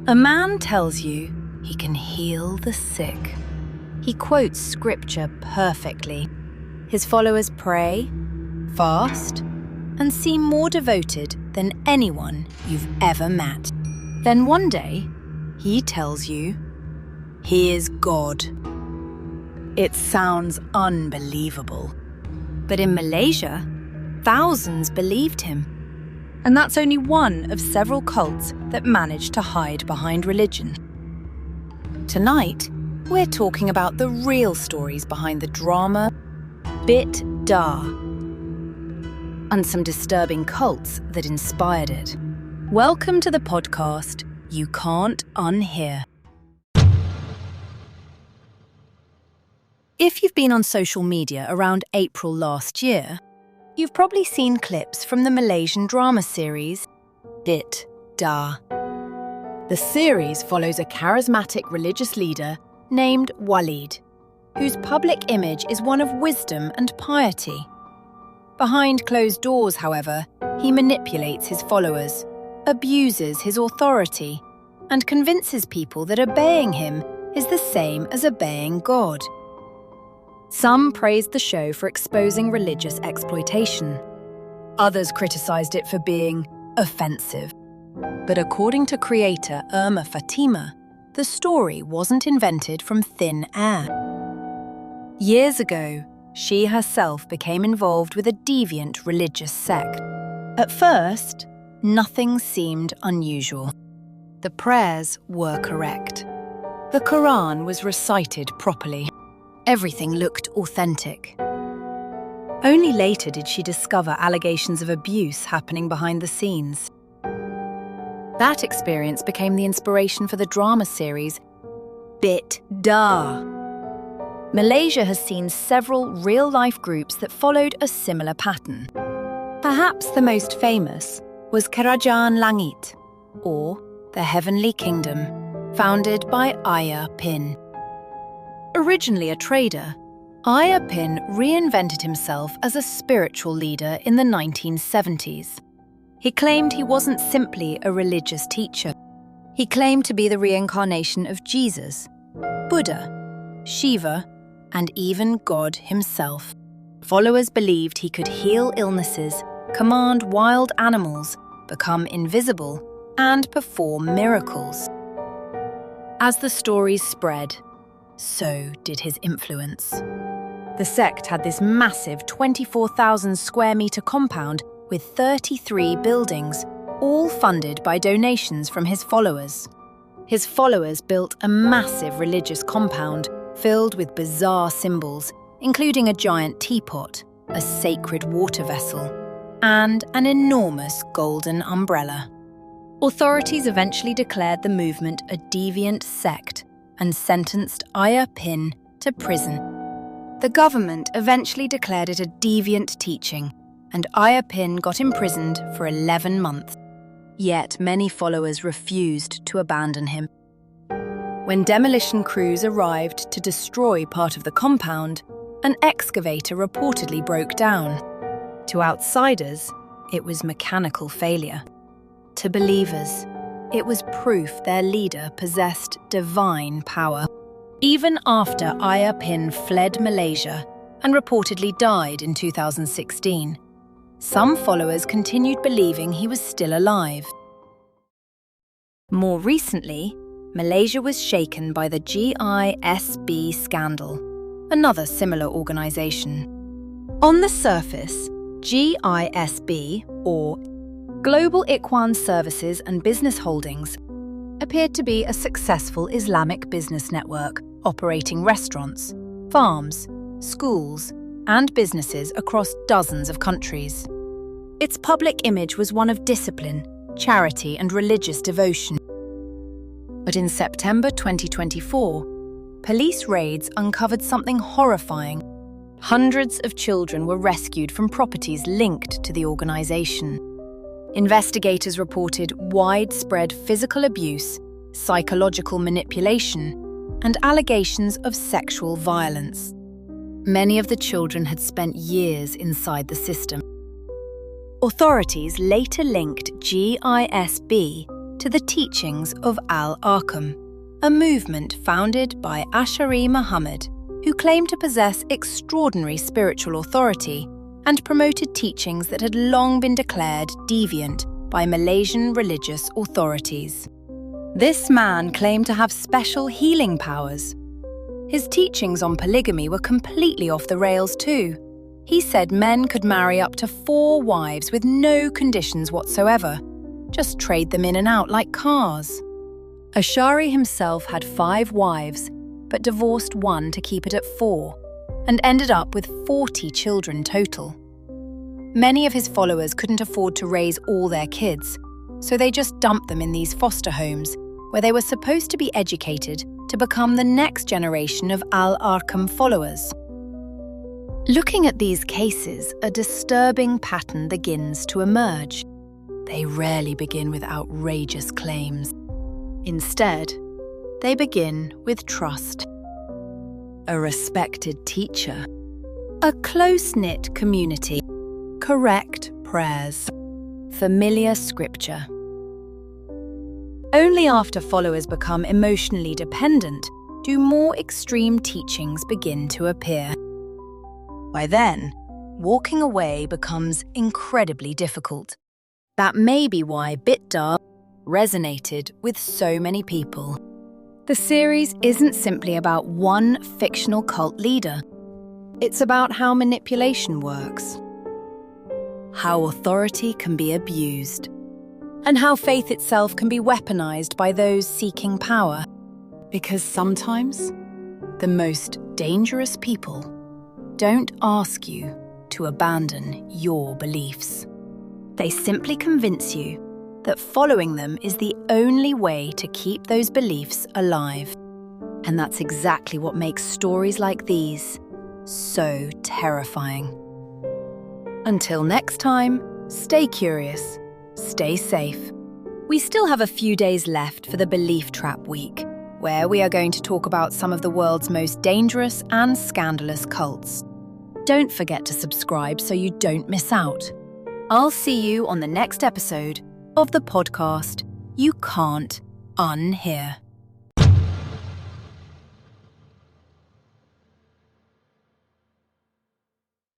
A man tells you he can heal the sick. He quotes scripture perfectly. His followers pray, fast, and seem more devoted than anyone you've ever met. Then one day, he tells you he is God. It sounds unbelievable. But in Malaysia, thousands believed him. And that's only one of several cults that managed to hide behind religion. Tonight, we're talking about the real stories behind the drama Bidaah and some disturbing cults that inspired it. Welcome to the podcast You Can't Unhear. If you've been on social media around April last year, you've probably seen clips from the Malaysian drama series Bidaah. The series follows a charismatic religious leader named Walid, whose public image is one of wisdom and piety. Behind closed doors, however, he manipulates his followers, abuses his authority, and convinces people that obeying him is the same as obeying God. Some praised the show for exposing religious exploitation. Others criticized it for being offensive. But according to creator Irma Fatima, the story wasn't invented from thin air. Years ago, she herself became involved with a deviant religious sect. At first, nothing seemed unusual. The prayers were correct. The Quran was recited properly. Everything looked authentic. Only later did she discover allegations of abuse happening behind the scenes. That experience became the inspiration for the drama series Bidaah. Malaysia has seen several real-life groups that followed a similar pattern. Perhaps the most famous was Kerajaan Langit, or the Heavenly Kingdom, founded by Ayah. Originally a trader, Ayah reinvented himself as a spiritual leader in the 1970s. He claimed he wasn't simply a religious teacher. He claimed to be the reincarnation of Jesus, Buddha, Shiva, and even God himself. Followers believed he could heal illnesses, command wild animals, become invisible, and perform miracles. As the stories spread, so did his influence. The sect had this massive 24,000 square metre compound with 33 buildings, all funded by donations from his followers. His followers built a massive religious compound filled with bizarre symbols, including a giant teapot, a sacred water vessel, and an enormous golden umbrella. Authorities eventually declared the movement a deviant sect and sentenced Ayah to prison. The government eventually declared it a deviant teaching, and Ayah got imprisoned for 11 months. Yet many followers refused to abandon him. When demolition crews arrived to destroy part of the compound, an excavator reportedly broke down. To outsiders, it was mechanical failure. To believers, it was proof their leader possessed divine power. Even after Ayah fled Malaysia and reportedly died in 2016, some followers continued believing he was still alive. More recently, Malaysia was shaken by the GISB scandal, another similar organisation. On the surface, GISB, or Global Ikhwan Services and Business Holdings, appeared to be a successful Islamic business network operating restaurants, farms, schools, and businesses across dozens of countries. Its public image was one of discipline, charity, and religious devotion. But in September 2024, police raids uncovered something horrifying. Hundreds of children were rescued from properties linked to the organisation. Investigators reported widespread physical abuse, psychological manipulation, and allegations of sexual violence. Many of the children had spent years inside the system. Authorities later linked GISB to the teachings of Al-Arqam, a movement founded by Ash'ari Muhammad, who claimed to possess extraordinary spiritual authority and promoted teachings that had long been declared deviant by Malaysian religious authorities. This man claimed to have special healing powers. His teachings on polygamy were completely off the rails too. He said men could marry up to 4 wives with no conditions whatsoever, just trade them in and out like cars. Ash'ari himself had 5 wives, but divorced 1 to keep it at 4, and ended up with 40 children total. Many of his followers couldn't afford to raise all their kids, so they just dumped them in these foster homes, where they were supposed to be educated to become the next generation of Al-Arqam followers. Looking at these cases, a disturbing pattern begins to emerge. They rarely begin with outrageous claims. Instead, they begin with trust. A respected teacher, a close-knit community, correct prayers, familiar scripture. Only after followers become emotionally dependent do more extreme teachings begin to appear. By then, walking away becomes incredibly difficult. That may be why Bidaah resonated with so many people. The series isn't simply about one fictional cult leader. It's about how manipulation works, how authority can be abused, and how faith itself can be weaponized by those seeking power. Because sometimes, the most dangerous people don't ask you to abandon your beliefs. They simply convince you that following them is the only way to keep those beliefs alive. And that's exactly what makes stories like these so terrifying. Until next time, stay curious, stay safe. We still have a few days left for the Belief Trap Week, where we are going to talk about some of the world's most dangerous and scandalous cults. Don't forget to subscribe so you don't miss out. I'll see you on the next episode of the podcast you can't unhear.